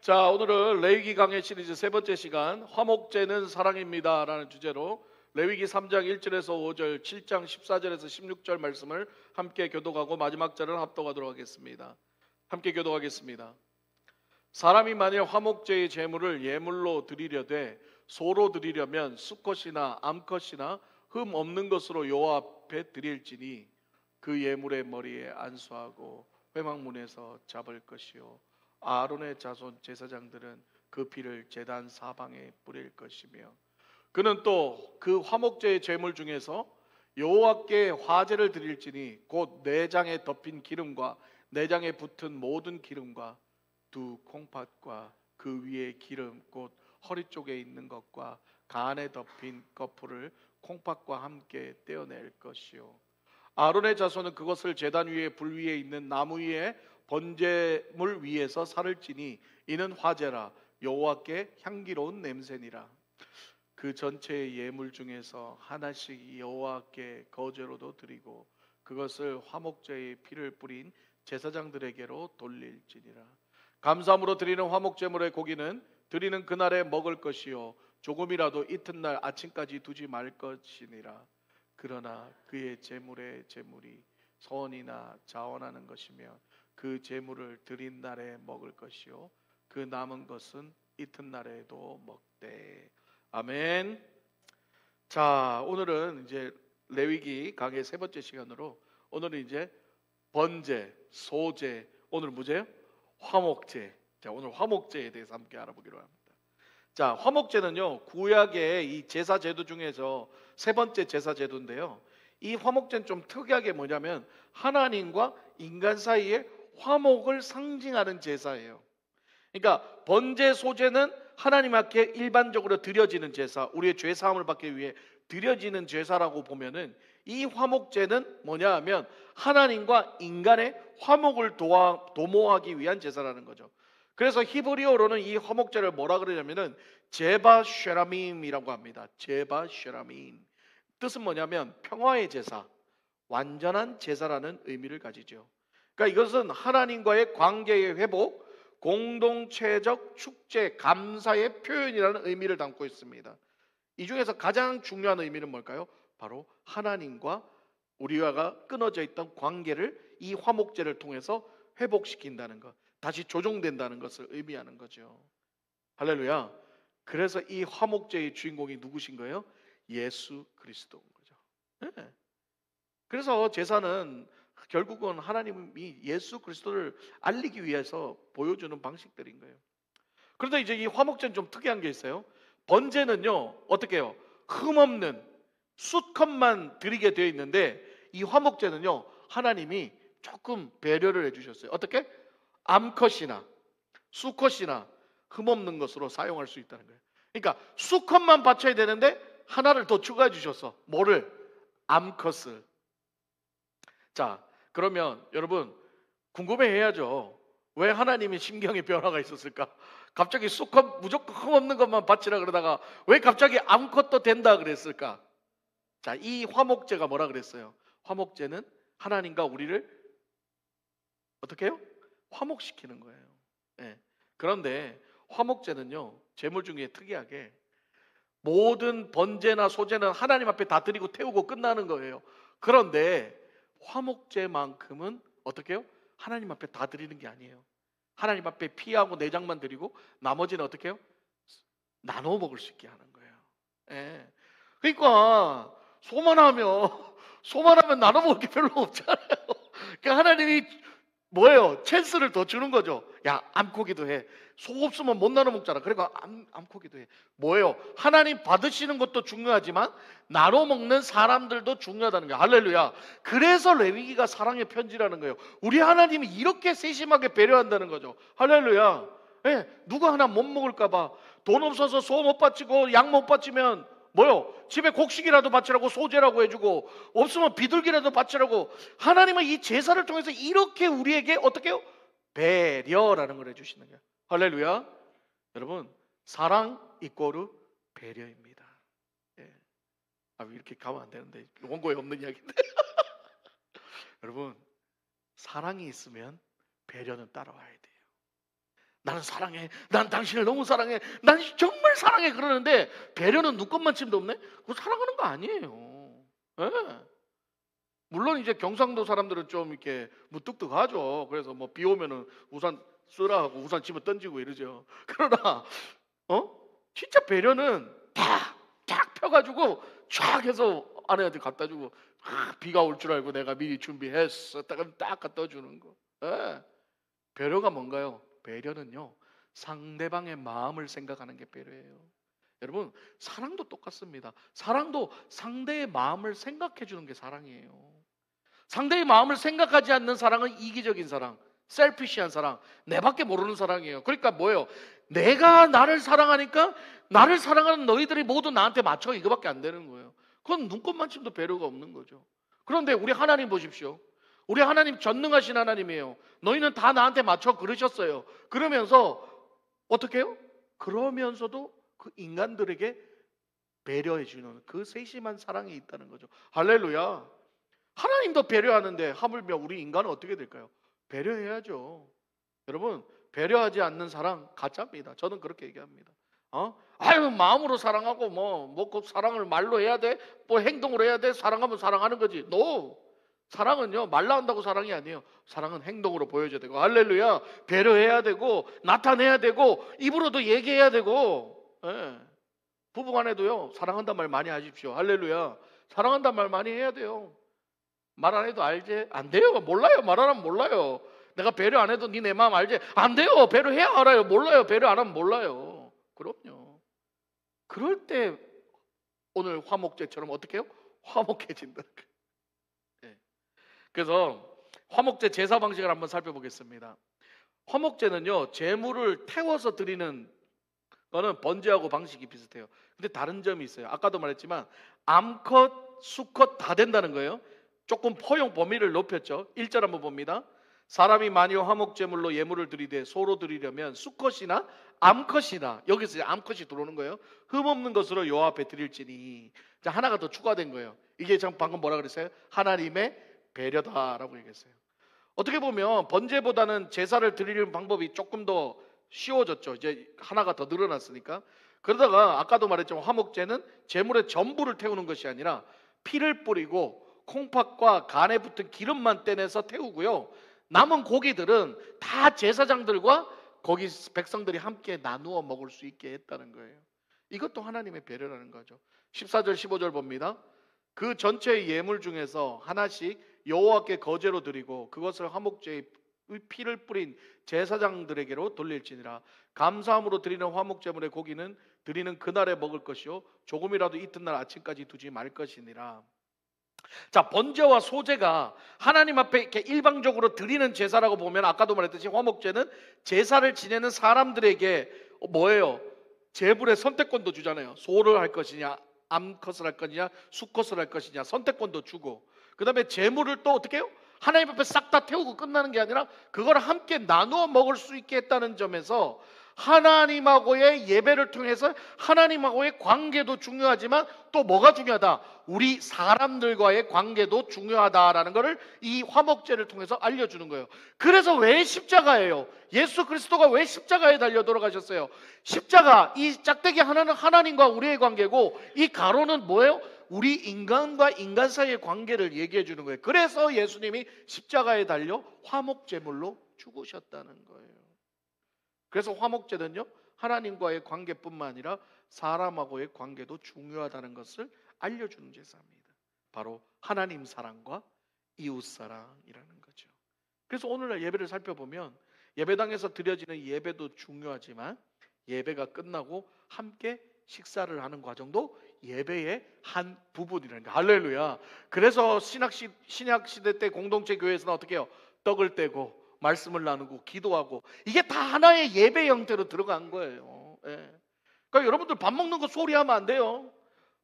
자, 오늘은 레위기 강해 시리즈 세 번째 시간, 화목제는 사랑입니다 라는 주제로 레위기 3장 1절에서 5절, 7장 14절에서 16절 말씀을 함께 교독하고 마지막 절은 합독하도록 하겠습니다. 함께 교독하겠습니다. 사람이 만일 화목제의 제물을 예물로 드리려되 소로 드리려면 수컷이나 암컷이나 흠 없는 것으로 여호와 앞에 드릴지니 그 예물의 머리에 안수하고 회막문에서 잡을 것이요 아론의 자손 제사장들은 그 피를 제단 사방에 뿌릴 것이며 그는 또 그 화목제의 제물 중에서 여호와께 화제를 드릴지니 곧 내장에 덮인 기름과 내장에 붙은 모든 기름과 두 콩팥과 그 위에 기름 곧 허리 쪽에 있는 것과 간에 덮인 거풀을 콩팥과 함께 떼어낼 것이요 아론의 자손은 그것을 제단 위에 불 위에 있는 나무 위에 번제물 위에서 살을 찌니 이는 화제라 여호와께 향기로운 냄새니라. 그 전체의 예물 중에서 하나씩 여호와께 거제로도 드리고 그것을 화목제의 피를 뿌린 제사장들에게로 돌릴지니라. 감사함으로 드리는 화목제물의 고기는 드리는 그날에 먹을 것이요 조금이라도 이튿날 아침까지 두지 말 것이니라. 그러나 그의 제물의 제물이 선이나 자원하는 것이며 그 제물을 드린 날에 먹을 것이요 그 남은 것은 이튿날에도 먹되. 아멘. 자, 오늘은 이제 레위기 강의 세 번째 시간으로 오늘은 이제 번제, 소제, 오늘 뭐제요? 화목제. 자, 오늘 화목제에 대해서 함께 알아보기로 합니다. 자, 화목제는요 구약의 이 제사 제도 중에서 세 번째 제사 제도인데요, 이 화목제는 좀 특이하게 뭐냐면 하나님과 인간 사이에 화목을 상징하는 제사예요. 그러니까 번제, 소제는 하나님 앞에 일반적으로 드려지는 제사, 우리의 죄 사함을 받기 위해 드려지는 제사라고 보면은 이 화목제는 뭐냐 하면 하나님과 인간의 화목을 도모하기 위한 제사라는 거죠. 그래서 히브리어로는 이 화목제를 뭐라 그러냐면은 제바 쉐라밈이라고 합니다. 제바 쉐라밈. 뜻은 뭐냐면 평화의 제사, 완전한 제사라는 의미를 가지죠. 그러니까 이것은 하나님과의 관계의 회복, 공동체적 축제, 감사의 표현이라는 의미를 담고 있습니다. 이 중에서 가장 중요한 의미는 뭘까요? 바로 하나님과 우리와 끊어져 있던 관계를 이 화목제를 통해서 회복시킨다는 것, 다시 조정된다는 것을 의미하는 거죠. 할렐루야. 그래서 이 화목제의 주인공이 누구신 거예요? 예수 그리스도인 거죠. 네. 그래서 제사는 결국은 하나님이 예수 그리스도를 알리기 위해서 보여주는 방식들인 거예요. 그런데 이제 이 화목제는 좀 특이한 게 있어요. 번제는요 어떻게 해요? 흠없는 수컷만 드리게 되어 있는데 이 화목제는요 하나님이 조금 배려를 해주셨어요. 어떻게? 암컷이나 수컷이나 흠없는 것으로 사용할 수 있다는 거예요. 그러니까 수컷만 바쳐야 되는데 하나를 더 추가해 주셨어. 뭐를? 암컷을. 자, 그러면 여러분 궁금해해야죠. 왜 하나님이 심경의 변화가 있었을까? 갑자기 수컷 무조건 흠없는 것만 바치라 그러다가 왜 갑자기 암컷도 된다 그랬을까? 자, 이 화목제가 뭐라 그랬어요? 화목제는 하나님과 우리를 어떻게 해요? 화목시키는 거예요. 네. 그런데 화목제는요 제물 중에 특이하게 모든 번제나 소제는 하나님 앞에 다 드리고 태우고 끝나는 거예요. 그런데 화목제만큼은 어떻게 해요? 하나님 앞에 다 드리는 게 아니에요. 하나님 앞에 피하고 내장만 드리고 나머지는 어떻게 해요? 나눠 먹을 수 있게 하는 거예요. 예. 그러니까 소만하면 나눠 먹을 게 별로 없잖아요. 그러니까 하나님이 뭐예요? 찬스를 더 주는 거죠. 야, 암고기도 해. 소 없으면 못 나눠 먹잖아. 그러니까 암고기도 해. 뭐예요? 하나님 받으시는 것도 중요하지만 나눠 먹는 사람들도 중요하다는 거예요. 할렐루야. 그래서 레위기가 사랑의 편지라는 거예요. 우리 하나님이 이렇게 세심하게 배려한다는 거죠. 할렐루야. 네, 누가 하나 못 먹을까 봐. 돈 없어서 소 못 바치고 양 못 바치면 뭐요? 집에 곡식이라도 바치라고 소제라고 해주고 없으면 비둘기라도 바치라고. 하나님은 이 제사를 통해서 이렇게 우리에게 어떻게 해요? 배려라는 걸 해주시는 거예요. 할렐루야. 여러분 사랑 이꼬르 배려입니다. 예. 이렇게 가면 안 되는데 원고에 없는 이야기인데 여러분 사랑이 있으면 배려는 따라와야 돼요. 나는 사랑해. 난 당신을 너무 사랑해. 난 정말 사랑해. 그러는데 배려는 눈꼽만침도 없네. 그거 사랑하는 거 아니에요. 예. 물론 이제 경상도 사람들은 좀 이렇게 무뚝뚝하죠. 그래서 뭐 비 오면은 우산 쓰라 하고 우산 집어 던지고 이러죠. 그러나 진짜 배려는 탁 펴가지고 쫙 해서 아내한테 갖다 주고, 비가 올 줄 알고 내가 미리 준비했어. 딱 갖다 주는 거. 예. 배려가 뭔가요? 배려는요, 상대방의 마음을 생각하는 게 배려예요. 여러분, 사랑도 똑같습니다. 사랑도 상대의 마음을 생각해 주는 게 사랑이에요. 상대의 마음을 생각하지 않는 사랑은 이기적인 사랑, 셀피시한 사랑, 내밖에 모르는 사랑이에요. 그러니까 뭐예요? 내가 나를 사랑하니까 나를 사랑하는 너희들이 모두 나한테 맞춰, 이거밖에 안 되는 거예요. 그건 눈꼽만침도 배려가 없는 거죠. 그런데 우리 하나님 보십시오. 우리 하나님 전능하신 하나님이에요. 너희는 다 나한테 맞춰 그러셨어요. 그러면서 어떻게 해요? 그러면서도 그 인간들에게 배려해 주는 그 세심한 사랑이 있다는 거죠. 할렐루야. 하나님도 배려하는데 하물며 우리 인간은 어떻게 될까요? 배려해야죠. 여러분, 배려하지 않는 사랑 가짜입니다. 저는 그렇게 얘기합니다. 아유, 마음으로 사랑하고 그 사랑을 말로 해야 돼? 뭐 행동으로 해야 돼? 사랑하면 사랑하는 거지. No. 사랑은요, 말로 한다고 사랑이 아니에요. 사랑은 행동으로 보여줘야 되고, 할렐루야. 배려해야 되고, 나타내야 되고, 입으로도 얘기해야 되고. 예. 부부간에도요, 사랑한단 말 많이 하십시오. 할렐루야. 사랑한단 말 많이 해야 돼요. 말 안 해도 알지? 안 돼요. 몰라요. 말 안 하면 몰라요. 내가 배려 안 해도 네 내 마음 알지? 안 돼요. 배려해야 알아요. 몰라요. 배려 안 하면 몰라요. 그럼요. 그럴 때 오늘 화목제처럼 어떻게 해요? 화목해진다. 네. 그래서 화목제 제사 방식을 한번 살펴보겠습니다. 화목제는요, 제물을 태워서 드리는 거는 번제하고 방식이 비슷해요. 근데 다른 점이 있어요. 아까도 말했지만 암컷, 수컷 다 된다는 거예요. 조금 포용 범위를 높였죠. 1절 한번 봅니다. 사람이 만일 화목제물로 예물을 드리되 소로 드리려면 수컷이나 암컷이나, 여기서 암컷이 들어오는 거예요. 흠없는 것으로 여호와 앞에 드릴지니. 자, 하나가 더 추가된 거예요. 이게 방금 뭐라 그랬어요? 하나님의 배려다라고 얘기했어요. 어떻게 보면 번제보다는 제사를 드리는 방법이 조금 더 쉬워졌죠. 이제 하나가 더 늘어났으니까. 그러다가 아까도 말했지만 화목제는 제물의 전부를 태우는 것이 아니라 피를 뿌리고 콩팥과 간에 붙은 기름만 떼내서 태우고요. 남은 고기들은 다 제사장들과 거기 백성들이 함께 나누어 먹을 수 있게 했다는 거예요. 이것도 하나님의 배려라는 거죠. 14절 15절 봅니다. 그 전체의 예물 중에서 하나씩 여호와께 거제로 드리고 그것을 화목제의 피를 뿌린 제사장들에게로 돌릴지니라. 감사함으로 드리는 화목제물의 고기는 드리는 그날에 먹을 것이요 조금이라도 이튿날 아침까지 두지 말 것이니라. 자, 번제와 소제가 하나님 앞에 이렇게 일방적으로 드리는 제사라고 보면, 아까도 말했듯이 화목제는 제사를 지내는 사람들에게 뭐예요? 제불의 선택권도 주잖아요. 소를 할 것이냐, 암컷을 할 것이냐, 수컷을 할 것이냐 선택권도 주고, 그 다음에 제물을 또 어떻게 해요? 하나님 앞에 싹 다 태우고 끝나는 게 아니라 그걸 함께 나누어 먹을 수 있게 했다는 점에서 하나님하고의 예배를 통해서 하나님하고의 관계도 중요하지만 또 뭐가 중요하다? 우리 사람들과의 관계도 중요하다라는 것을 이 화목제를 통해서 알려주는 거예요. 그래서 왜 십자가예요? 예수 그리스도가 왜 십자가에 달려 돌아가셨어요? 십자가, 이 짝대기 하나는 하나님과 우리의 관계고 이 가로는 뭐예요? 우리 인간과 인간 사이의 관계를 얘기해 주는 거예요. 그래서 예수님이 십자가에 달려 화목제물로 죽으셨다는 거예요. 그래서 화목제는요, 하나님과의 관계뿐만 아니라 사람하고의 관계도 중요하다는 것을 알려주는 제사입니다. 바로 하나님 사랑과 이웃 사랑이라는 거죠. 그래서 오늘날 예배를 살펴보면 예배당에서 드려지는 예배도 중요하지만 예배가 끝나고 함께 식사를 하는 과정도 예배의 한 부분이라는 거예요. 할렐루야. 그래서 신약시대 때 공동체 교회에서는 어떻게 해요? 떡을 떼고 말씀을 나누고 기도하고, 이게 다 하나의 예배 형태로 들어간 거예요. 예. 그러니까 여러분들 밥 먹는 거 소리하면 안 돼요.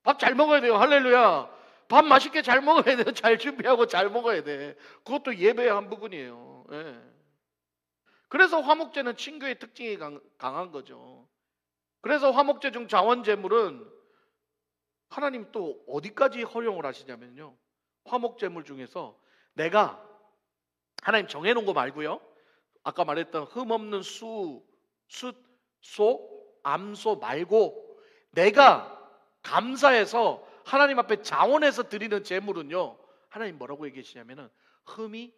밥 잘 먹어야 돼요. 할렐루야. 밥 맛있게 잘 먹어야 돼요. 잘 준비하고 잘 먹어야 돼. 그것도 예배의 한 부분이에요. 예. 그래서 화목제는 친교의 특징이 강한 거죠. 그래서 화목제 중 자원제물은 하나님 또 어디까지 허용을 하시냐면요, 화목제물 중에서 내가 하나님 정해놓은 거 말고요, 아까 말했던 흠없는 수, 숫, 소, 암소 말고 내가 감사해서 하나님 앞에 자원해서 드리는 제물은요, 하나님 뭐라고 얘기하시냐면은 흠이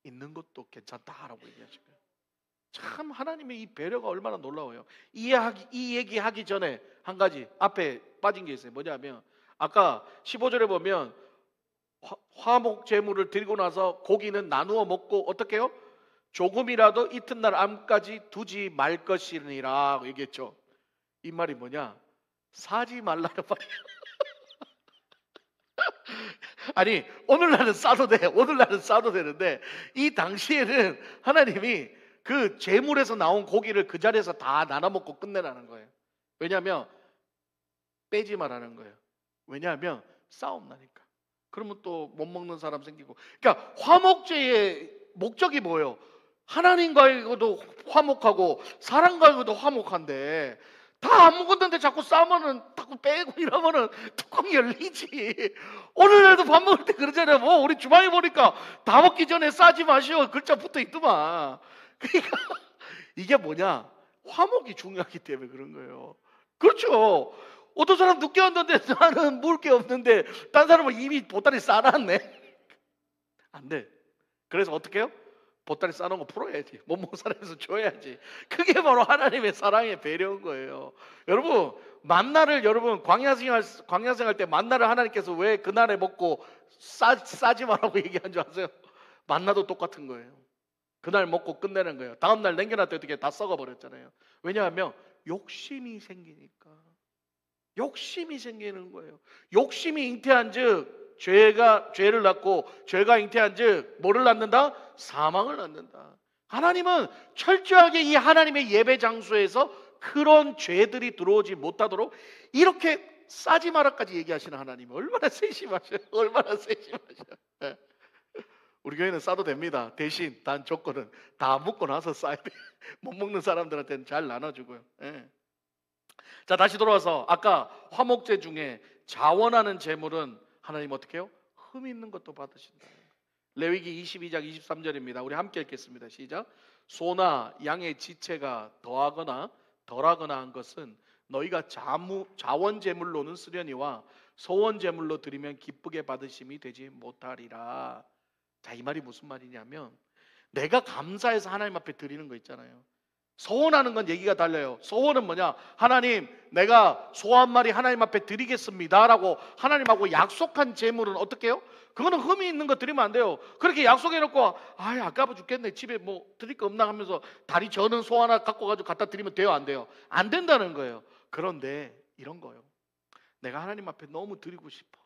있는 것도 괜찮다라고 얘기하시고요. 참 하나님의 이 배려가 얼마나 놀라워요. 이 얘기하기 전에 한 가지 앞에 빠진 게 있어요. 뭐냐면 아까 15절에 보면 화목 제물을 드리고 나서 고기는 나누어 먹고 어떻게 해요? 조금이라도 이튿날 암까지 두지 말 것이니라 얘기했죠. 이 말이 뭐냐? 사지 말라는 말이에요. 아니 오늘날은 싸도 돼. 오늘날은 싸도 되는데 이 당시에는 하나님이 그 제물에서 나온 고기를 그 자리에서 다 나눠 먹고 끝내라는 거예요. 왜냐하면 빼지 말라는 거예요. 왜냐하면 싸움 나니까. 그러면 또 못 먹는 사람 생기고. 그러니까 화목제의 목적이 뭐예요? 하나님과도 화목하고 사람과도 화목한데 다 안 먹었는데 자꾸 싸면은 자꾸 빼고 이러면은 뚜껑이 열리지. 오늘날도 밥 먹을 때 그러잖아요. 뭐 우리 주방에 보니까 다 먹기 전에 싸지 마시오 글자 붙어 있더만. 그러니까 이게 뭐냐? 화목이 중요하기 때문에 그런 거예요. 그렇죠. 어떤 사람 늦게 왔는데 나는 먹을 게 없는데 딴 사람은 이미 보따리 싸놨네. 안 돼. 그래서 어떻게 해요? 보따리 싸놓은 거 풀어야지. 못 먹은 사람에서 줘야지. 그게 바로 하나님의 사랑의 배려인 거예요. 여러분 만나를 여러분 광야 생활 때 만나를 하나님께서 왜 그날에 먹고 싸지 말라고 얘기한 줄 아세요? 만나도 똑같은 거예요. 그날 먹고 끝내는 거예요. 다음 날 남겨놨더니 어떻게 다 썩어버렸잖아요. 왜냐하면 욕심이 생기니까. 욕심이 생기는 거예요. 욕심이 잉태한즉 죄를 낳고 죄가 잉태한즉 뭐를 낳는다? 사망을 낳는다. 하나님은 철저하게 이 하나님의 예배 장소에서 그런 죄들이 들어오지 못하도록 이렇게 싸지 마라까지 얘기하시는 하나님 얼마나 세심하셔요. 얼마나 세심하셔요. 네. 우리 교회는 싸도 됩니다. 대신 단 조건은 다 먹고 나서 싸야 돼. 못 먹는 사람들한테는 잘 나눠주고요. 네. 자 다시 돌아와서 아까 화목제 중에 자원하는 제물은 하나님 어떻게 해요? 흠 있는 것도 받으신다. 레위기 22장 23절입니다. 우리 함께 읽겠습니다. 시작. 소나 양의 지체가 더하거나 덜하거나 한 것은 너희가 자원 제물로는 쓰려니와 소원 제물로 드리면 기쁘게 받으심이 되지 못하리라. 자, 이 말이 무슨 말이냐면 내가 감사해서 하나님 앞에 드리는 거 있잖아요. 소원하는 건 얘기가 달라요. 소원은 뭐냐? 하나님 내가 소 한 마리 하나님 앞에 드리겠습니다 라고 하나님하고 약속한 제물은 어떻게 해요? 그거는 흠이 있는 거 드리면 안 돼요. 그렇게 약속해놓고 아까워 죽겠네 집에 뭐 드릴 거 없나 하면서 다리 저는 소 하나 갖고 가지고 갖다 드리면 돼요? 안 돼요? 안 된다는 거예요. 그런데 이런 거예요. 내가 하나님 앞에 너무 드리고 싶어.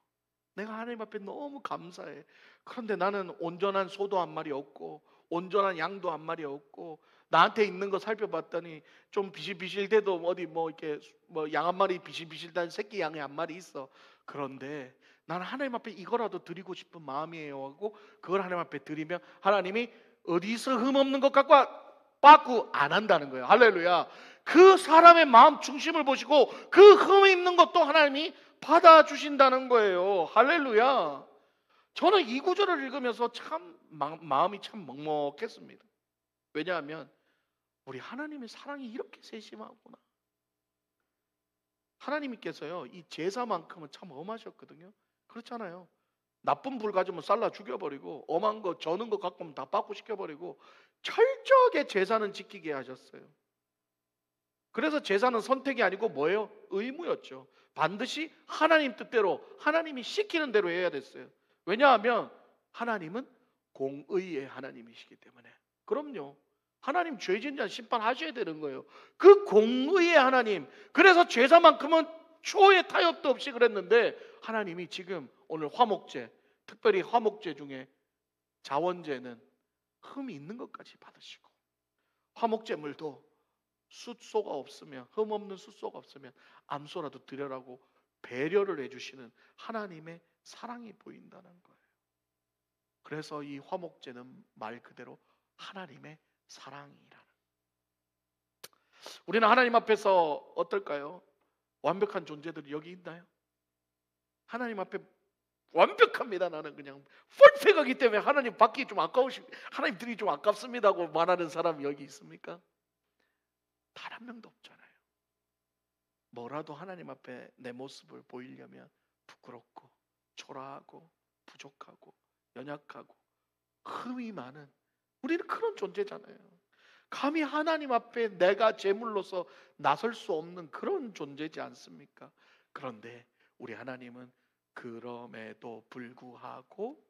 내가 하나님 앞에 너무 감사해. 그런데 나는 온전한 소도 한 마리 없고 온전한 양도 한 마리 없고 나한테 있는 거 살펴봤더니 좀 비실비실돼도 어디 뭐 이렇게 뭐 양 한 마리 비실비실단 새끼 양이 한 마리 있어. 그런데 나는 하나님 앞에 이거라도 드리고 싶은 마음이에요 하고 그걸 하나님 앞에 드리면 하나님이 어디서 흠 없는 것 갖고 빠꾸 안 한다는 거예요. 할렐루야. 그 사람의 마음 중심을 보시고 그 흠 있는 것도 하나님이 받아주신다는 거예요. 할렐루야. 저는 이 구절을 읽으면서 참 마음이 참 먹먹했습니다. 왜냐하면 우리 하나님의 사랑이 이렇게 세심하구나. 하나님께서요 이 제사만큼은 참 엄하셨거든요. 그렇잖아요. 나쁜 불 가지면 쌀라 죽여버리고 엄한 거 저는 거 갖고 오면 다 빠꾸시켜버리고 철저하게 제사는 지키게 하셨어요. 그래서 제사는 선택이 아니고 뭐예요? 의무였죠. 반드시 하나님 뜻대로 하나님이 시키는 대로 해야 됐어요. 왜냐하면 하나님은 공의의 하나님이시기 때문에. 그럼요. 하나님 죄진 자 심판하셔야 되는 거예요. 그 공의의 하나님. 그래서 제사만큼은 초의 타협도 없이 그랬는데 하나님이 지금 오늘 화목제, 특별히 화목제 중에 자원제는 흠이 있는 것까지 받으시고 화목제물도 숫소가 없으면 흠 없는 숫소가 없으면 암소라도 드려라고 배려를 해주시는 하나님의 사랑이 보인다는 거예요. 그래서 이 화목제는 말 그대로 하나님의 사랑이라는. 우리는 하나님 앞에서 어떨까요? 완벽한 존재들이 여기 있나요? 하나님 앞에 완벽합니다. 나는 그냥 퍼펙트하기 때문에 하나님 받기 좀 하나님 드리기 좀 아깝습니다고 말하는 사람이 여기 있습니까? 단 한 명도 없잖아요. 뭐라도 하나님 앞에 내 모습을 보이려면 부끄럽고 초라하고 부족하고 연약하고 흠이 많은 우리는 그런 존재잖아요. 감히 하나님 앞에 내가 제물로서 나설 수 없는 그런 존재지 않습니까? 그런데 우리 하나님은 그럼에도 불구하고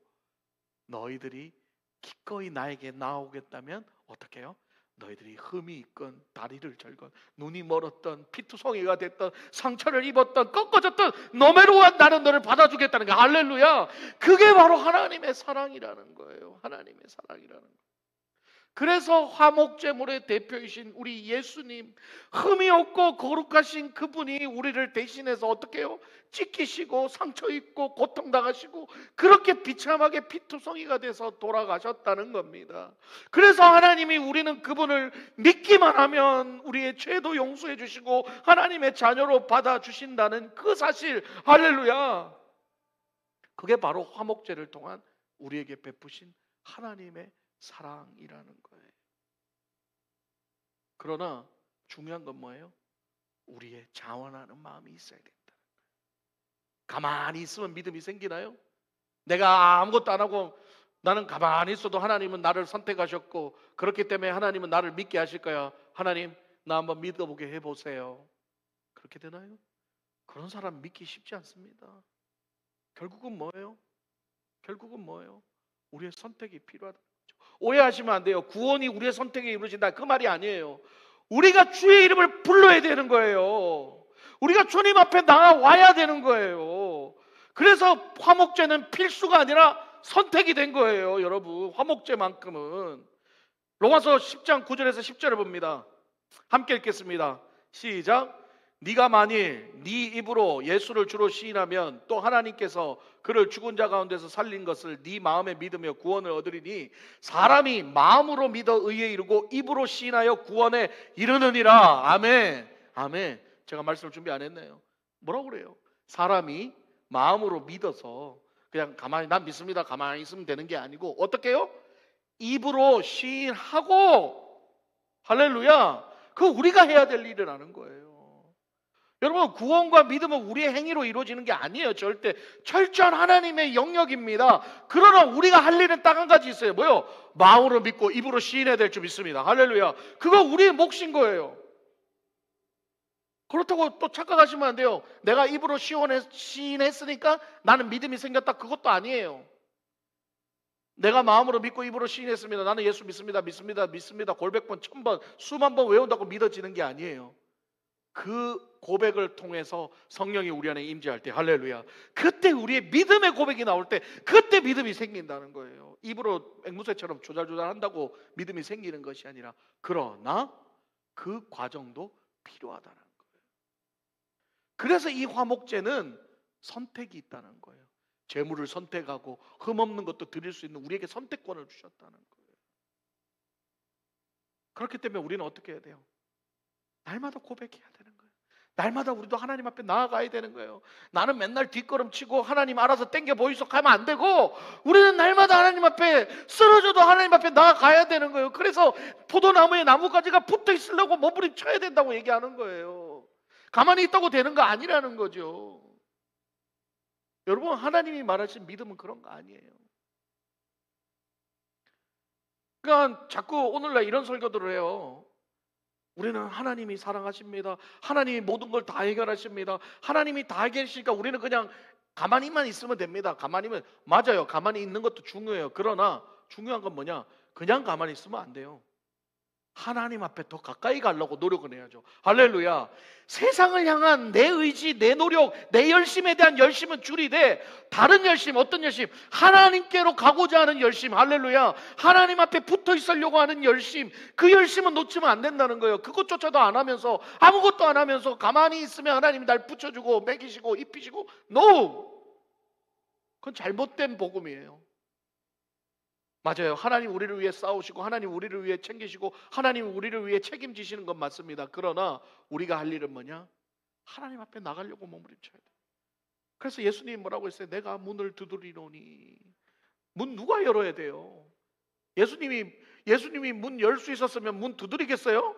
너희들이 기꺼이 나에게 나오겠다면 어떻게 해요? 너희들이 흠이 있건 다리를 절건 눈이 멀었던 피투성이가 됐던 상처를 입었던 꺾어졌던 너메로한 나는 너를 받아주겠다는 게 할렐루야. 그게 바로 하나님의 사랑이라는 거예요. 하나님의 사랑이라는 거예요. 그래서 화목제물의 대표이신 우리 예수님, 흠이 없고 거룩하신 그분이 우리를 대신해서 어떻게 해요? 찢기시고 상처 입고 고통당하시고 그렇게 비참하게 피투성이가 돼서 돌아가셨다는 겁니다. 그래서 하나님이 우리는 그분을 믿기만 하면 우리의 죄도 용서해 주시고 하나님의 자녀로 받아주신다는 그 사실, 할렐루야. 그게 바로 화목제를 통한 우리에게 베푸신 하나님의 사랑이라는 거예요. 그러나 중요한 건 뭐예요? 우리의 자원하는 마음이 있어야 된다는 거예요. 가만히 있으면 믿음이 생기나요? 내가 아무것도 안 하고 나는 가만히 있어도 하나님은 나를 선택하셨고 그렇기 때문에 하나님은 나를 믿게 하실 거야. 하나님 나 한번 믿어보게 해보세요. 그렇게 되나요? 그런 사람 믿기 쉽지 않습니다. 결국은 뭐예요? 결국은 뭐예요? 우리의 선택이 필요하다. 오해하시면 안 돼요. 구원이 우리의 선택에 이루어진다 그 말이 아니에요. 우리가 주의 이름을 불러야 되는 거예요. 우리가 주님 앞에 나와야 되는 거예요. 그래서 화목제는 필수가 아니라 선택이 된 거예요. 여러분, 화목제만큼은. 로마서 10장 9절에서 10절을 봅니다. 함께 읽겠습니다. 시작. 네가 만일 네 입으로 예수를 주로 시인하면 또 하나님께서 그를 죽은 자 가운데서 살린 것을 네 마음에 믿으며 구원을 얻으리니 사람이 마음으로 믿어 의에 이르고 입으로 시인하여 구원에 이르느니라. 아멘. 아멘. 제가 말씀을 준비 안 했네요. 뭐라고 그래요? 사람이 마음으로 믿어서 그냥 가만히 난 믿습니다 가만히 있으면 되는 게 아니고 어떻게 해요? 입으로 시인하고, 할렐루야. 그거 우리가 해야 될 일이라는 거예요. 여러분, 구원과 믿음은 우리의 행위로 이루어지는 게 아니에요. 절대. 철저한 하나님의 영역입니다. 그러나 우리가 할 일은 딱 한 가지 있어요. 뭐요? 마음으로 믿고 입으로 시인해야 될 줄 믿습니다. 할렐루야. 그거 우리의 몫인 거예요. 그렇다고 또 착각하시면 안 돼요. 내가 입으로 시인했으니까 나는 믿음이 생겼다. 그것도 아니에요. 내가 마음으로 믿고 입으로 시인했습니다. 나는 예수 믿습니다. 골백번, 천번, 수만 번 외운다고 믿어지는 게 아니에요. 그 고백을 통해서 성령이 우리 안에 임재할 때, 할렐루야, 그때 우리의 믿음의 고백이 나올 때 그때 믿음이 생긴다는 거예요. 입으로 앵무새처럼 조잘조잘 한다고 믿음이 생기는 것이 아니라, 그러나 그 과정도 필요하다는 거예요. 그래서 이 화목제는 선택이 있다는 거예요. 재물을 선택하고 흠없는 것도 드릴 수 있는 우리에게 선택권을 주셨다는 거예요. 그렇기 때문에 우리는 어떻게 해야 돼요? 날마다 고백해야 되는 거예요. 날마다 우리도 하나님 앞에 나아가야 되는 거예요. 나는 맨날 뒷걸음치고 하나님 알아서 땡겨 보이소 하면 안 되고, 우리는 날마다 하나님 앞에 쓰러져도 하나님 앞에 나아가야 되는 거예요. 그래서 포도나무에 나뭇가지가 붙어 있으려고 몸부림쳐야 된다고 얘기하는 거예요. 가만히 있다고 되는 거 아니라는 거죠. 여러분, 하나님이 말하신 믿음은 그런 거 아니에요. 그러니까 자꾸 오늘날 이런 설교들을 해요. 우리는 하나님이 사랑하십니다. 하나님이 모든 걸 다 해결하십니다. 하나님이 다 해결하시니까 우리는 그냥 가만히만 있으면 됩니다. 가만히면, 맞아요. 가만히 있는 것도 중요해요. 그러나 중요한 건 뭐냐? 그냥 가만히 있으면 안 돼요. 하나님 앞에 더 가까이 가려고 노력을 해야죠. 할렐루야. 세상을 향한 내 의지, 내 노력, 내 열심에 대한 열심은 줄이되, 다른 열심, 어떤 열심? 하나님께로 가고자 하는 열심, 할렐루야. 하나님 앞에 붙어 있으려고 하는 열심, 그 열심은 놓치면 안 된다는 거예요. 그것조차도 안 하면서, 아무것도 안 하면서 가만히 있으면 하나님이 날 붙여주고 먹이시고 입히시고, NO! 그건 잘못된 복음이에요. 맞아요. 하나님 우리를 위해 싸우시고 하나님 우리를 위해 챙기시고 하나님 우리를 위해 책임지시는 건 맞습니다. 그러나 우리가 할 일은 뭐냐? 하나님 앞에 나가려고 몸부림쳐야 돼. 그래서 예수님이 뭐라고 했어요? 내가 문을 두드리노니. 문 누가 열어야 돼요? 예수님이 문 열 수 있었으면 문 두드리겠어요?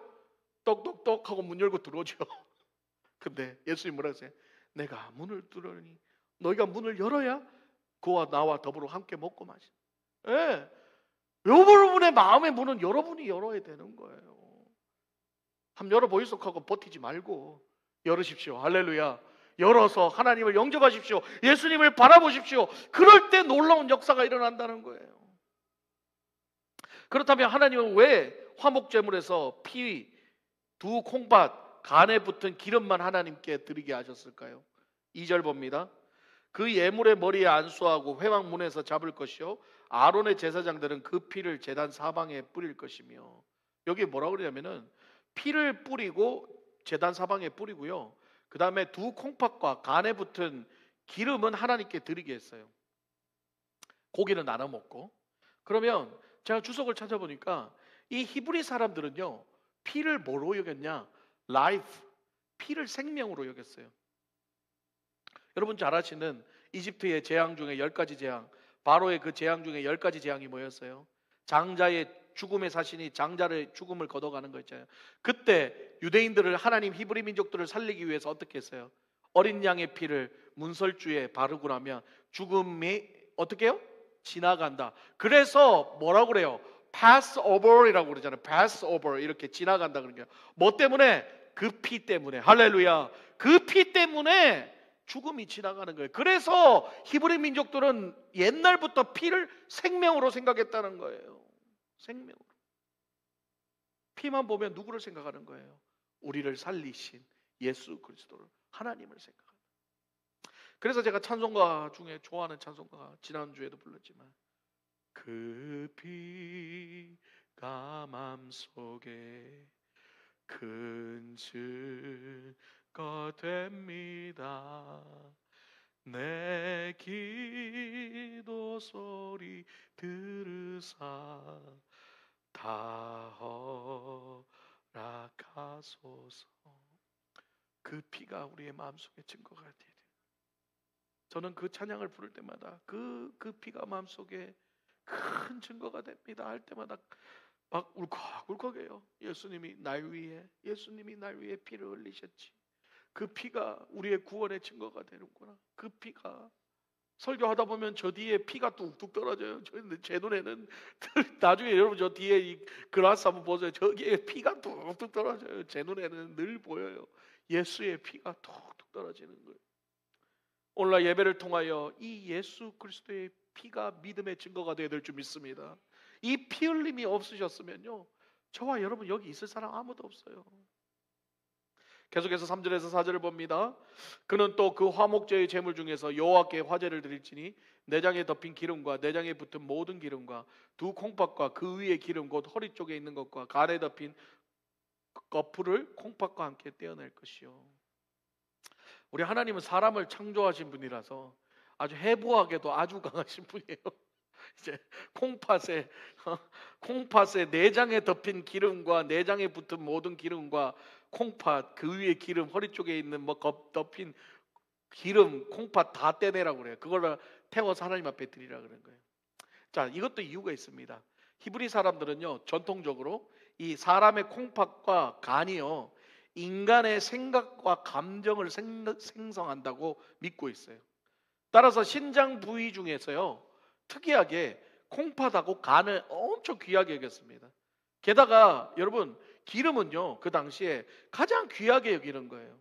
똑똑똑 하고 문 열고 들어오죠. 근데 예수님 뭐라 하세요? 내가 문을 뚫으니 너희가 문을 열어야 그와 나와 더불어 함께 먹고 마시. 예. 여러분의 마음의 문은 여러분이 열어야 되는 거예요. 한번 열어보이소 하고 버티지 말고 열으십시오. 할렐루야. 열어서 하나님을 영접하십시오. 예수님을 바라보십시오. 그럴 때 놀라운 역사가 일어난다는 거예요. 그렇다면 하나님은 왜 화목제물에서 피, 두 콩팥, 간에 붙은 기름만 하나님께 드리게 하셨을까요? 2절 봅니다. 그 예물의 머리에 안수하고 회막문에서 잡을 것이요 아론의 제사장들은 그 피를 제단 사방에 뿌릴 것이며, 여기 뭐라고 그러냐면은 피를 뿌리고 제단 사방에 뿌리고요, 그 다음에 두 콩팥과 간에 붙은 기름은 하나님께 드리게 했어요. 고기는 나눠 먹고. 그러면 제가 주석을 찾아보니까 이 히브리 사람들은요, 피를 뭐로 여겼냐? 라이프, 피를 생명으로 여겼어요. 여러분 잘 아시는 이집트의 재앙 중에 10가지 재앙, 바로의 그 재앙 중에 10가지 재앙이 뭐였어요? 장자의 죽음의 사신이 장자의 죽음을 걷어가는 거 있잖아요. 그때 유대인들을, 하나님 히브리 민족들을 살리기 위해서 어떻게 했어요? 어린 양의 피를 문설주에 바르고 나면 죽음이 어떻게 해요? 지나간다. 그래서 뭐라고 그래요? pass over이라고 그러잖아요. pass over, 이렇게 지나간다 그런 거예요. 뭐 때문에? 그 피 때문에. 할렐루야. 그 피 때문에 죽음이 지나가는 거예요. 그래서 히브리 민족들은 옛날부터 피를 생명으로 생각했다는 거예요. 생명으로. 피만 보면 누구를 생각하는 거예요? 우리를 살리신 예수 그리스도를, 하나님을 생각합니다. 그래서 제가 찬송가 중에 좋아하는 찬송가, 지난주에도 불렀지만, 그 피가 맘속에 큰 증거 됩니다. 내 기도 소리 들으사 다 허락하소서. 그 피가 우리의 마음속에 증거가 돼야 돼요. 저는 그 찬양을 부를 때마다 그 피가 마음속에 큰 증거가 됩니다 할 때마다 막 울컥울컥해요. 예수님이 날 위해 피를 흘리셨지. 그 피가 우리의 구원의 증거가 되는구나. 그 피가, 설교하다 보면 저 뒤에 피가 뚝뚝 떨어져요. 제 눈에는 나중에 여러분 저 뒤에 이 그라스 한번 보세요. 저기에 피가 뚝뚝 떨어져요. 제 눈에는 늘 보여요. 예수의 피가 뚝뚝 떨어지는 거예요. 오늘날 예배를 통하여 이 예수 그리스도의 피가 믿음의 증거가 되어야 될 줄 믿습니다. 이 피 흘림이 없으셨으면요, 저와 여러분 여기 있을 사람 아무도 없어요. 계속해서 3절에서 4절을 봅니다. 그는 또 그 화목제의 제물 중에서 여호와께 화제를 드릴지니 내장에 덮인 기름과 내장에 붙은 모든 기름과 두 콩팥과 그 위에 기름 곧 허리 쪽에 있는 것과 간에 덮인 거풀을 콩팥과 함께 떼어낼 것이요. 우리 하나님은 사람을 창조하신 분이라서 아주 해부하게도 아주 강하신 분이에요. 이제 콩팥에 내장에 덮인 기름과 내장에 붙은 모든 기름과 콩팥 그 위에 기름, 허리 쪽에 있는 덮인 기름, 콩팥 다 떼내라고 그래요. 그걸 태워서 하나님 앞에 드리라 그런 거예요. 자, 이것도 이유가 있습니다. 히브리 사람들은요, 전통적으로 이 사람의 콩팥과 간이요, 인간의 생각과 감정을 생성한다고 믿고 있어요. 따라서 신장 부위 중에서요, 특이하게 콩팥하고 간을 엄청 귀하게 여겼습니다. 게다가 여러분, 기름은요, 그 당시에 가장 귀하게 여기는 거예요.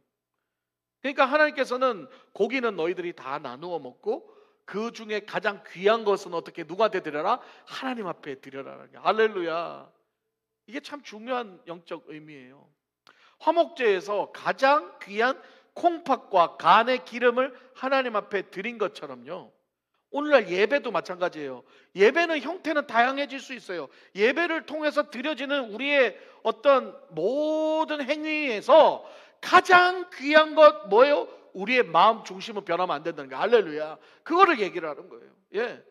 그러니까 하나님께서는 고기는 너희들이 다 나누어 먹고 그 중에 가장 귀한 것은 어떻게, 누구한테 드려라? 하나님 앞에 드려라. 할렐루야. 이게 참 중요한 영적 의미예요. 화목제에서 가장 귀한 콩팥과 간의 기름을 하나님 앞에 드린 것처럼요, 오늘날 예배도 마찬가지예요. 예배는 형태는 다양해질 수 있어요. 예배를 통해서 드려지는 우리의 어떤 모든 행위에서 가장 귀한 것 뭐예요? 우리의 마음 중심은 변하면 안 된다는 거예요. 할렐루야. 그거를 얘기를 하는 거예요. 예.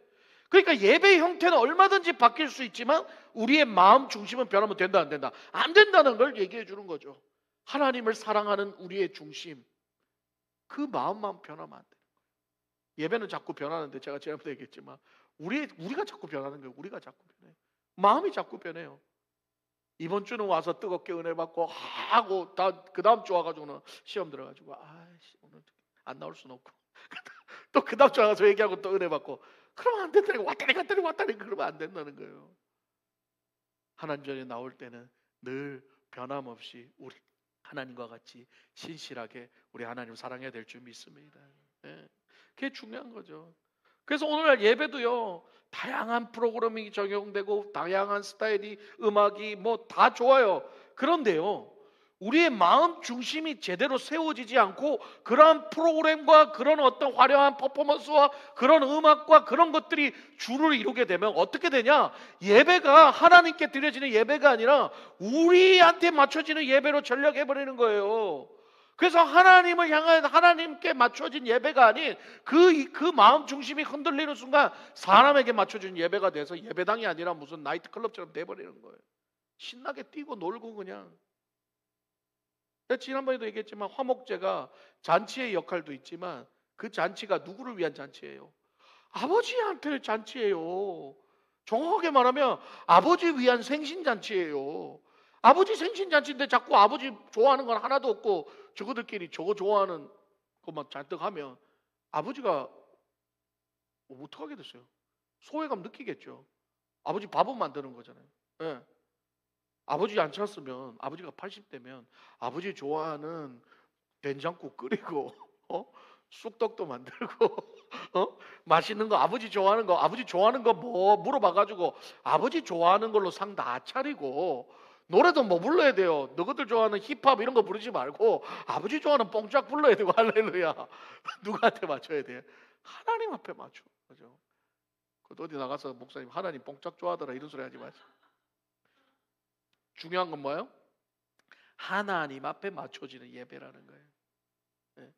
그러니까 예배의 형태는 얼마든지 바뀔 수 있지만 우리의 마음 중심은 변하면 된다 안 된다? 안 된다는 걸 얘기해 주는 거죠. 하나님을 사랑하는 우리의 중심, 그 마음만 변하면 안 돼요. 예배는 자꾸 변하는데, 제가 지난번에 얘기했지만 우리가 자꾸 변하는 거예요. 우리가 자꾸 변해요. 마음이 자꾸 변해요. 이번 주는 와서 뜨겁게 은혜 받고 하고 그 다음 주 와가지고는 시험 들어가지고 아이씨 오늘 안 나올 수는 없고 또 그 다음 주 와서 얘기하고 또 은혜 받고 그러면 안 된다니까. 왔다니 갔다니 왔다니 그러면 안 된다는 거예요. 하나님 전에 나올 때는 늘 변함없이 우리 하나님과 같이 신실하게 우리 하나님 사랑해야 될 줄 믿습니다. 예. 그게 중요한 거죠. 그래서 오늘날 예배도요 다양한 프로그램이 적용되고 다양한 스타일이 음악이 뭐 다 좋아요. 그런데요 우리의 마음 중심이 제대로 세워지지 않고 그러한 프로그램과 그런 어떤 화려한 퍼포먼스와 그런 음악과 그런 것들이 주를 이루게 되면 어떻게 되냐? 예배가 하나님께 드려지는 예배가 아니라 우리한테 맞춰지는 예배로 전락해버리는 거예요. 그래서 하나님을 향한 하나님께 맞춰진 예배가 아닌 그 마음 중심이 흔들리는 순간 사람에게 맞춰진 예배가 돼서 예배당이 아니라 무슨 나이트클럽처럼 돼버리는 거예요. 신나게 뛰고 놀고 그냥. 지난번에도 얘기했지만 화목제가 잔치의 역할도 있지만 그 잔치가 누구를 위한 잔치예요? 아버지한테 잔치예요. 정확하게 말하면 아버지 위한 생신잔치예요. 아버지 생신잔치인데 자꾸 아버지 좋아하는 건 하나도 없고 저거들끼리 저거 좋아하는 것만 잔뜩 하면 아버지가 어떡하게 됐어요? 소외감 느끼겠죠. 아버지 밥은 만드는 거잖아요. 네. 아버지 안 찾았으면 아버지가 80대면 아버지 좋아하는 된장국 끓이고 쑥떡도 만들고 맛있는 거 아버지 좋아하는 거 뭐 물어봐가지고 아버지 좋아하는 걸로 상 다 차리고 노래도 뭐 불러야 돼요. 너희들 좋아하는 힙합 이런 거 부르지 말고 아버지 좋아하는 뽕짝 불러야 되고 할렐루야. 누구한테 맞춰야 돼? 하나님 앞에 맞춰. 그죠? 어디 나가서 목사님 하나님 뽕짝 좋아하더라 이런 소리 하지 마세요. 중요한 건 뭐예요? 하나님 앞에 맞춰지는 예배라는 거예요. 네.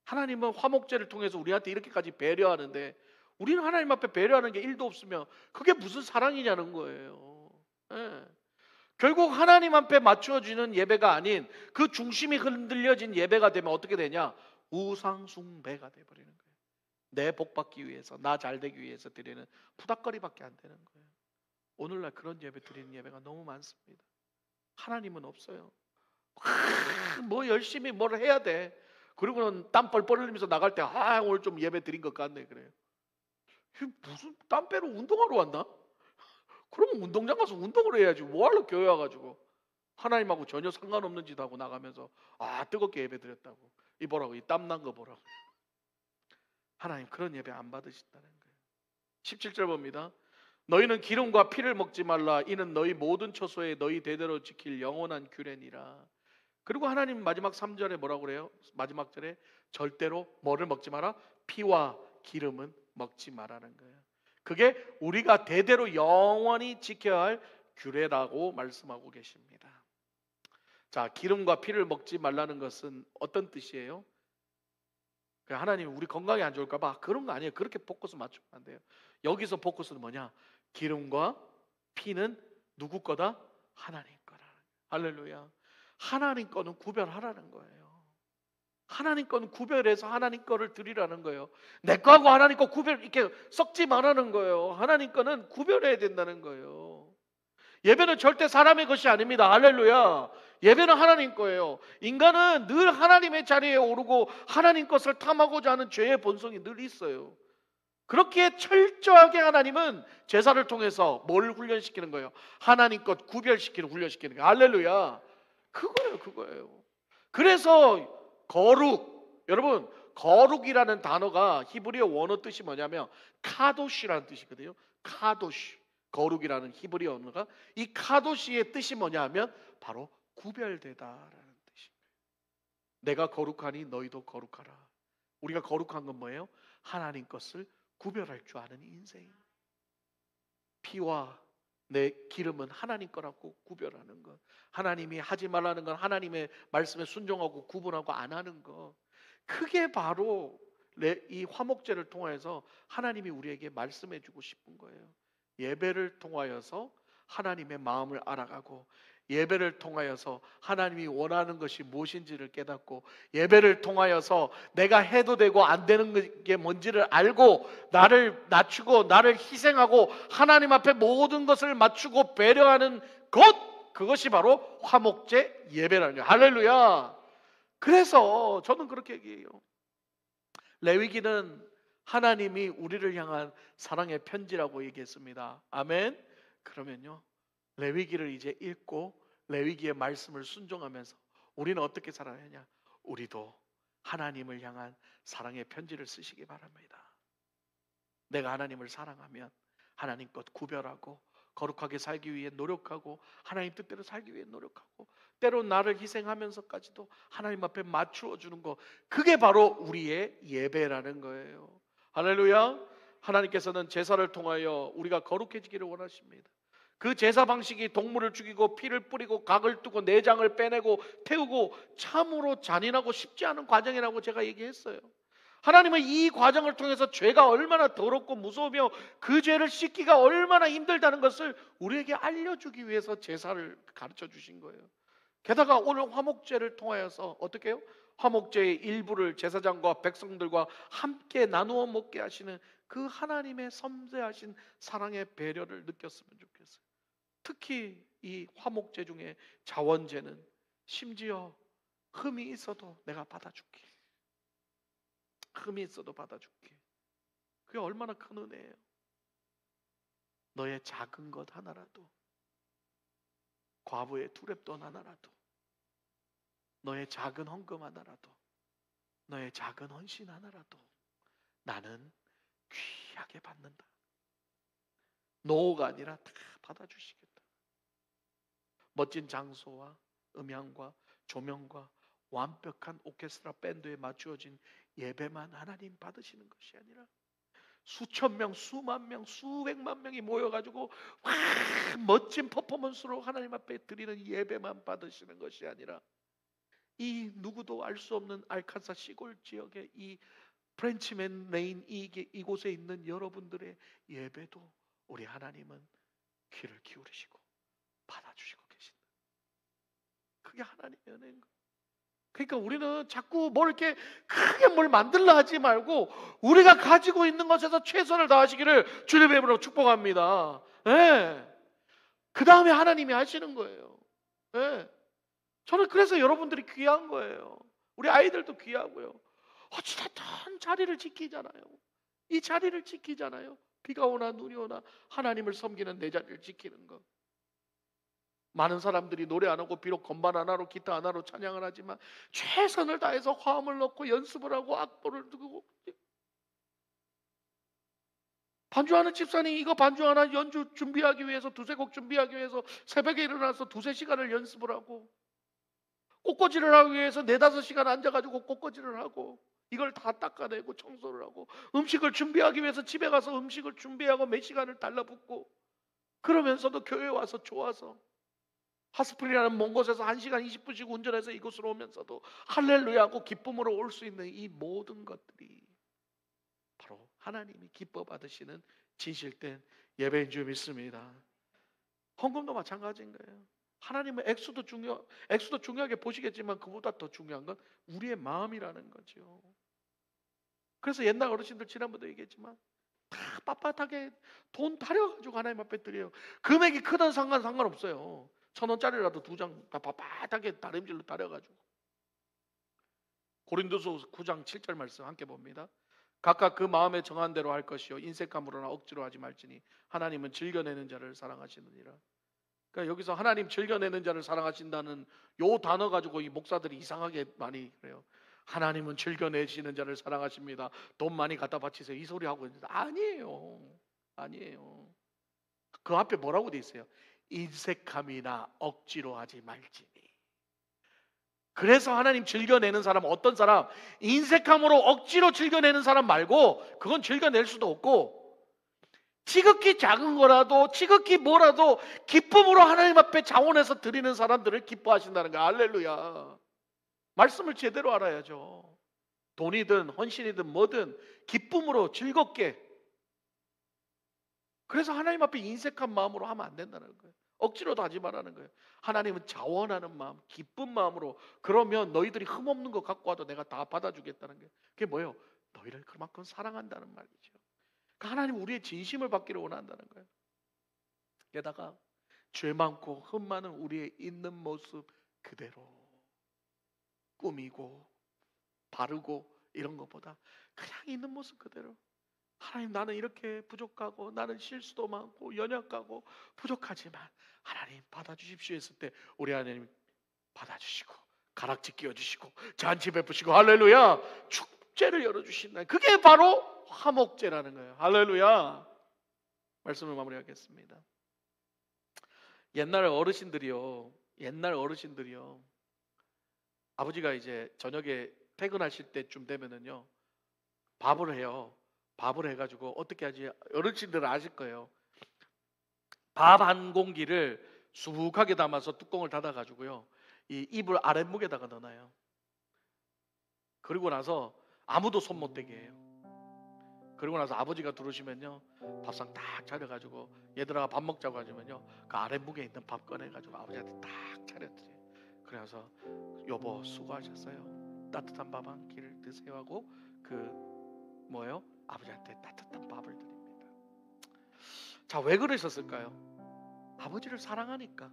하나님은 화목제를 통해서 우리한테 이렇게까지 배려하는데 우리는 하나님 앞에 배려하는 게 1도 없으면 그게 무슨 사랑이냐는 거예요. 네. 결국 하나님 앞에 맞춰지는 예배가 아닌 그 중심이 흔들려진 예배가 되면 어떻게 되냐? 우상숭배가 돼버리는 거예요. 내 복받기 위해서 나 잘되기 위해서 드리는 푸닥거리밖에 안 되는 거예요. 오늘날 그런 예배 드리는 예배가 너무 많습니다. 하나님은 없어요. 뭐 열심히 뭘 해야 돼. 그리고는 땀 뻘뻘 흘리면서 나갈 때 오늘 좀 예배 드린 것 같네 그래요. 무슨 땀 빼러 운동하러 왔나? 그러면 운동장 가서 운동을 해야지. 뭐하러 교회 와가지고 하나님하고 전혀 상관없는 짓 하고 나가면서 뜨겁게 예배 드렸다고 이 보라고 이 땀난 거 보라고. 하나님 그런 예배 안 받으신다는 거예요. 17절 봅니다. 너희는 기름과 피를 먹지 말라. 이는 너희 모든 처소에 너희 대대로 지킬 영원한 규례니라. 그리고 하나님 마지막 3절에 뭐라고 그래요? 마지막 절에 절대로 뭐를 먹지 마라? 피와 기름은 먹지 말라는 거예요. 그게 우리가 대대로 영원히 지켜야 할 규례라고 말씀하고 계십니다. 자, 기름과 피를 먹지 말라는 것은 어떤 뜻이에요? 하나님이 우리 건강에 안 좋을까 봐 그런 거 아니에요. 그렇게 포커스 맞추면 안 돼요. 여기서 포커스는 뭐냐? 기름과 피는 누구 거다? 하나님 거라. 할렐루야. 하나님 거는 구별하라는 거예요. 하나님 거는 구별해서 하나님 거를 드리라는 거예요. 내 거하고 하나님 거 구별 이렇게 섞지 말라는 거예요. 하나님 거는 구별해야 된다는 거예요. 예배는 절대 사람의 것이 아닙니다. 할렐루야. 예배는 하나님 거예요. 인간은 늘 하나님의 자리에 오르고 하나님 것을 탐하고자 하는 죄의 본성이 늘 있어요. 그렇게 철저하게 하나님은 제사를 통해서 뭘 훈련시키는 거예요? 하나님 것 구별시키는 훈련시키는 거예요. 할렐루야. 그거예요. 그래서 거룩, 여러분 거룩이라는 단어가 히브리어 원어 뜻이 뭐냐면 카도시라는 뜻이거든요. 카도시, 거룩이라는 히브리어 언어가 이 카도시의 뜻이 뭐냐면 바로 구별되다라는 뜻이에요. 내가 거룩하니 너희도 거룩하라. 우리가 거룩한 건 뭐예요? 하나님 것을 구별할 줄 아는 인생. 피와 내 기름은 하나님 거라고 구별하는 것. 하나님이 하지 말라는 건 하나님의 말씀에 순종하고 구분하고 안 하는 것. 그게 바로 이 화목제를 통해서 하나님이 우리에게 말씀해 주고 싶은 거예요. 예배를 통하여서 하나님의 마음을 알아가고 예배를 통하여서 하나님이 원하는 것이 무엇인지를 깨닫고 예배를 통하여서 내가 해도 되고 안 되는 게 뭔지를 알고 나를 낮추고 나를 희생하고 하나님 앞에 모든 것을 맞추고 배려하는 것, 그것이 바로 화목제 예배라는 거예요. 할렐루야. 그래서 저는 그렇게 얘기해요. 레위기는 하나님이 우리를 향한 사랑의 편지라고 얘기했습니다. 아멘. 그러면요, 레위기를 이제 읽고 레위기의 말씀을 순종하면서 우리는 어떻게 살아야 하냐? 우리도 하나님을 향한 사랑의 편지를 쓰시기 바랍니다. 내가 하나님을 사랑하면 하나님 것 구별하고 거룩하게 살기 위해 노력하고 하나님 뜻대로 살기 위해 노력하고 때로 나를 희생하면서까지도 하나님 앞에 맞추어 주는 거, 그게 바로 우리의 예배라는 거예요. 할렐루야. 하나님께서는 제사를 통하여 우리가 거룩해지기를 원하십니다. 그 제사 방식이 동물을 죽이고 피를 뿌리고 각을 뜨고 내장을 빼내고 태우고 참으로 잔인하고 쉽지 않은 과정이라고 제가 얘기했어요. 하나님은 이 과정을 통해서 죄가 얼마나 더럽고 무서우며 그 죄를 씻기가 얼마나 힘들다는 것을 우리에게 알려주기 위해서 제사를 가르쳐 주신 거예요. 게다가 오늘 화목제를 통하여서 어떻게 해요? 화목제의 일부를 제사장과 백성들과 함께 나누어 먹게 하시는 그 하나님의 섬세하신 사랑의 배려를 느꼈으면 좋겠어요. 특히 이 화목제 중에 자원제는 심지어 흠이 있어도 내가 받아줄게. 흠이 있어도 받아줄게. 그게 얼마나 큰 은혜예요. 너의 작은 것 하나라도, 과부의 두랩돈 하나라도, 너의 작은 헌금 하나라도, 너의 작은 헌신 하나라도 나는 귀하게 받는다. 노가 아니라 다 받아주시겠다. 멋진 장소와 음향과 조명과 완벽한 오케스트라 밴드에 맞추어진 예배만 하나님 받으시는 것이 아니라 수천 명, 수만 명, 수백만 명이 모여가지고 멋진 퍼포먼스로 하나님 앞에 드리는 예배만 받으시는 것이 아니라 이 누구도 알 수 없는 알칸사 시골 지역의 이 프렌치맨 레인 이곳에 있는 여러분들의 예배도 우리 하나님은 귀를 기울이시고 받아주시고 계신다. 그게 하나님의 은혜인 거예요. 그러니까 우리는 자꾸 뭘 이렇게 크게 뭘 만들려 하지 말고 우리가 가지고 있는 것에서 최선을 다하시기를 주님의 이름으로 축복합니다. 그 다음에 하나님이 하시는 거예요. 저는 그래서 여러분들이 귀한 거예요. 우리 아이들도 귀하고요. 어찌됐든 자리를 지키잖아요. 이 자리를 지키잖아요. 비가 오나 눈이 오나 하나님을 섬기는 내 자리를 지키는 거. 많은 사람들이 노래 안 하고 비록 건반 하나로 기타 하나로 찬양을 하지만 최선을 다해서 화음을 넣고 연습을 하고 악보를 두고 반주하는 집사님 이거 반주 하나 연주 준비하기 위해서 두세 곡 준비하기 위해서 새벽에 일어나서 두세 시간을 연습을 하고 꽃꽂이를 하기 위해서 네다섯 시간 앉아가지고 꽃꽂이를 하고 이걸 다 닦아내고 청소를 하고 음식을 준비하기 위해서 집에 가서 음식을 준비하고 몇 시간을 달라붙고 그러면서도 교회에 와서 좋아서 하스프리라는 먼 곳에서 1시간 20분씩 운전해서 이곳으로 오면서도 할렐루야 하고 기쁨으로 올 수 있는 이 모든 것들이 바로 하나님이 기뻐 받으시는 진실된 예배인 줄 믿습니다. 헌금도 마찬가지인 거예요. 하나님은 액수도 중요하게 보시겠지만 그보다 더 중요한 건 우리의 마음이라는 거죠. 그래서 옛날 어르신들 지난번도 얘기했지만 다 빳빳하게 돈 타려가지고 하나님 앞에 드려요. 금액이 크든 상관없어요. 1,000원짜리라도 2장 다 빳빳하게 다림질로 다려가지고. 고린도서 9장 7절 말씀 함께 봅니다. 각각 그 마음에 정한 대로 할 것이요 인색함으로나 억지로 하지 말지니 하나님은 즐겨내는 자를 사랑하시느니라. 그러니까 여기서 하나님 즐겨내는 자를 사랑하신다는 요 단어 가지고 이 목사들이 이상하게 많이 그래요. 하나님은 즐겨내시는 자를 사랑하십니다. 돈 많이 갖다 바치세요. 이 소리 하고 있는데 아니에요. 그 앞에 뭐라고 돼 있어요? 인색함이나 억지로 하지 말지니. 그래서 하나님 즐겨내는 사람 어떤 사람? 인색함으로 억지로 즐겨내는 사람 말고 그건 즐겨낼 수도 없고 지극히 작은 거라도 지극히 뭐라도 기쁨으로 하나님 앞에 자원해서 드리는 사람들을 기뻐하신다는 거야. 할렐루야. 말씀을 제대로 알아야죠. 돈이든 헌신이든 뭐든 기쁨으로 즐겁게. 그래서 하나님 앞에 인색한 마음으로 하면 안 된다는 거예요. 억지로도 하지 말라는 거예요. 하나님은 자원하는 마음, 기쁜 마음으로. 그러면 너희들이 흠없는 거 갖고 와도 내가 다 받아주겠다는 거예요. 그게 뭐예요? 너희를 그만큼 사랑한다는 말이죠. 하나님 우리의 진심을 받기를 원한다는 거예요. 게다가 죄 많고 흠 많은 우리의 있는 모습 그대로 꾸미고 바르고 이런 것보다 그냥 있는 모습 그대로, 하나님 나는 이렇게 부족하고 나는 실수도 많고 연약하고 부족하지만 하나님 받아주십시오 했을 때 우리 하나님 받아주시고 가락지 끼워주시고 잔치 베푸시고 할렐루야 축제를 열어주신다. 그게 바로 화목제라는 거예요. 할렐루야. 말씀을 마무리하겠습니다. 옛날 어르신들이요 아버지가 이제 저녁에 퇴근하실 때쯤 되면은요 밥을 해요. 밥을 해가지고 어떻게 하지? 어르신들은 아실 거예요. 밥 한 공기를 수북하게 담아서 뚜껑을 닫아가지고요 이 이불 아랫목에다가 넣어놔요. 그리고 나서 아무도 손 못 대게 해요. 그리고 나서 아버지가 들어오시면요 밥상 딱 차려가지고 얘들아 밥 먹자고 하시면요 그 아랫목에 있는 밥 꺼내가지고 아버지한테 딱 차려드려요. 그래서 여보 수고하셨어요. 따뜻한 밥 한 끼를 드세요 하고 아버지한테 따뜻한 밥을 드립니다. 자, 왜 그러셨을까요? 아버지를 사랑하니까.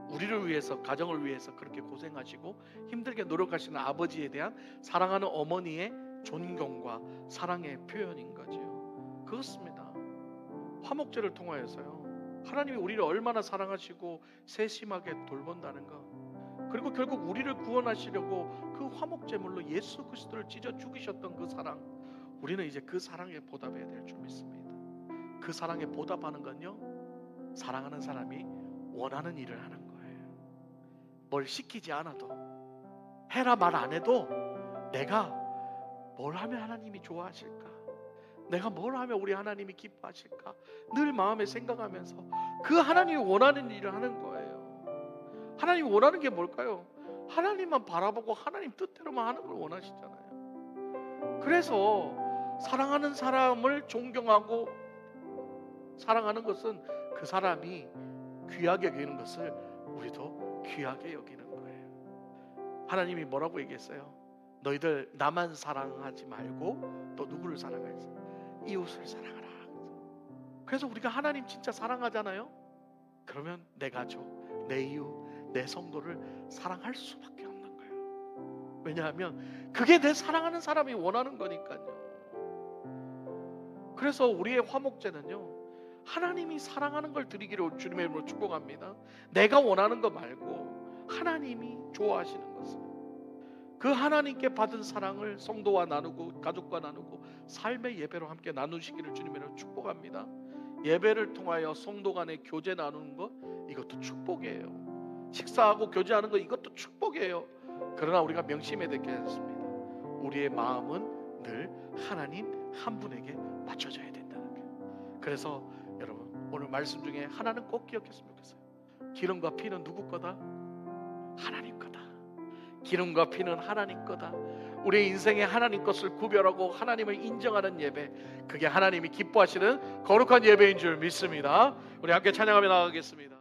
우리를 위해서, 가정을 위해서 그렇게 고생하시고 힘들게 노력하시는 아버지에 대한 사랑하는 어머니의 존경과 사랑의 표현인 거죠. 그렇습니다. 화목제를 통하여서요 하나님이 우리를 얼마나 사랑하시고 세심하게 돌본다는 거, 그리고 결국 우리를 구원하시려고 그 화목제물로 예수 그리스도를 찢어 죽이셨던 그 사랑, 우리는 이제 그 사랑에 보답해야 될 줄 믿습니다. 그 사랑에 보답하는 건요 사랑하는 사람이 원하는 일을 하는 거예요. 뭘 시키지 않아도, 해라 말 안 해도 내가 뭘 하면 하나님이 좋아하실까, 내가 뭘 하면 우리 하나님이 기뻐하실까 늘 마음에 생각하면서 그 하나님이 원하는 일을 하는 거예요. 하나님이 원하는 게 뭘까요? 하나님만 바라보고 하나님 뜻대로만 하는 걸 원하시잖아요. 그래서 사랑하는 사람을 존경하고 사랑하는 것은 그 사람이 귀하게 여기는 것을 우리도 귀하게 여기는 거예요. 하나님이 뭐라고 얘기했어요? 너희들 나만 사랑하지 말고 또 누구를 사랑하겠어요? 이웃을 사랑하라. 그래서 우리가 하나님 진짜 사랑하잖아요. 그러면 내 가족, 내 이웃, 내 성도를 사랑할 수밖에 없는 거예요. 왜냐하면 그게 내 사랑하는 사람이 원하는 거니까요. 그래서 우리의 화목제는요 하나님이 사랑하는 걸 드리기를 주님의 이름으로 축복합니다. 내가 원하는 거 말고 하나님이 좋아하시는 것을, 그 하나님께 받은 사랑을 성도와 나누고 가족과 나누고 삶의 예배로 함께 나누시기를 주님의 이름으로 축복합니다. 예배를 통하여 성도 간의 교제 나누는 것, 이것도 축복이에요. 식사하고 교제하는 것, 이것도 축복이에요. 그러나 우리가 명심해야 될 게 있습니다. 우리의 마음은 늘 하나님 한 분에게 맞춰져야 된다는 거예요. 그래서 여러분 오늘 말씀 중에 하나는 꼭 기억했으면 좋겠어요. 기름과 피는 누구 거다? 하나님 거다. 기름과 피는 하나님 거다. 우리의 인생에 하나님 것을 구별하고 하나님을 인정하는 예배, 그게 하나님이 기뻐하시는 거룩한 예배인 줄 믿습니다. 우리 함께 찬양하며 나가겠습니다.